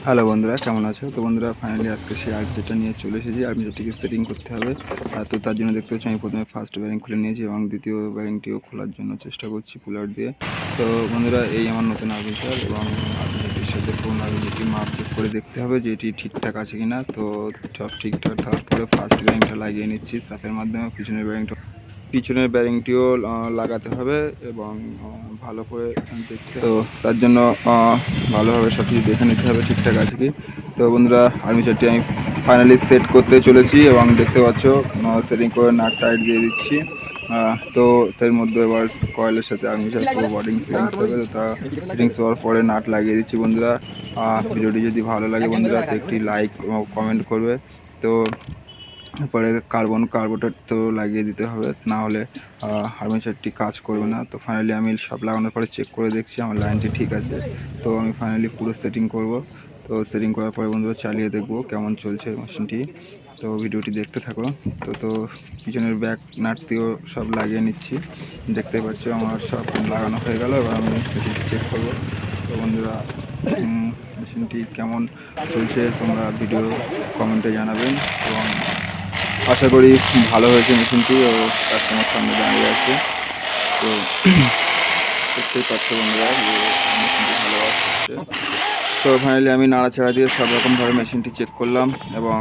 Hello বন্ধুরা, কেমন আছো? তো বন্ধুরা, ফাইনালি আজকে সেই আর্মিচারটা নিয়ে চলে এসেছি। আর্মিচারটিকে সেটিং করতে হবে। তো তার জন্য দেখতে পাচ্ছি আমি প্রথমে ফার্স্ট ব্যারিং খুলে নিয়েছি এবং দ্বিতীয় ব্যারিংটিও খোলার জন্য চেষ্টা করছি পুলার দিয়ে। তো বন্ধুরা, এই আমার নতুন আর্মিচার এবং আর্মিচারটির সাথে পুরোনো আর্মিচারটি মাপ চেক করে দেখতে হবে যে এটি ঠিকঠাক আছে কিনা। তো সব ঠিকঠাক থাকার পরে ফার্স্ট ব্যারিংটা লাগিয়ে নিচ্ছি সাফের মাধ্যমে। পিছনের ব্যারিংটিও লাগাতে হবে এবং ভালো করে দেখতে, তো তার জন্য ভালোভাবে সব কিছু দেখে নিতে হবে ঠিকঠাক আছে কি। তো বন্ধুরা, আর্মিচারটি আমি ফাইনালি সেট করতে চলেছি এবং দেখতে পাচ্ছ সেটিং করে নাট টাইট দিয়ে দিচ্ছি। তো তার মধ্যে এবার কয়েলের সাথে আর্মিচার পুরো বডিং ফিটিংস হবে। তো তা ফিটিংস হওয়ার পরে নাট লাগিয়ে দিচ্ছি বন্ধুরা। ভিডিওটি যদি ভালো লাগে বন্ধুরা, তো একটি লাইক কমেন্ট করবে। তো তারপরে কার্বোরেটর তো লাগিয়ে দিতে হবে, না হলে আর্মেচারটি কাজ করবে না। তো ফাইনালি আমি সব লাগানোর পরে চেক করে দেখছি আমার লাইনটি ঠিক আছে। তো আমি ফাইনালি পুরো সেটিং করব। তো সেটিং করার পরে বন্ধুরা চালিয়ে দেখবো কেমন চলছে মেশিনটি। তো ভিডিওটি দেখতে থাকো। তো পিছনের ব্যাক নাটটিও সব লাগিয়ে নিচ্ছি। দেখতে পাচ্ছ আমার সব লাগানো হয়ে গেল। এবার আমি মেশিনটি চেক করব। তো বন্ধুরা, মেশিনটি কেমন চলছে তোমরা ভিডিও কমেন্টে জানাবেন এবং আশা করি ভালো হয়েছে মেশিনটি ও কাস্টমার সামনে দাঁড়িয়ে আছে। তো দেখতেই পাচ্ছ বন্ধুরা যে মেশিনটি ভালো ওয়ার্ক করছে। তো ফাইনালি আমি নাড়াচাড়া দিয়ে সব রকমভাবে মেশিনটি চেক করলাম এবং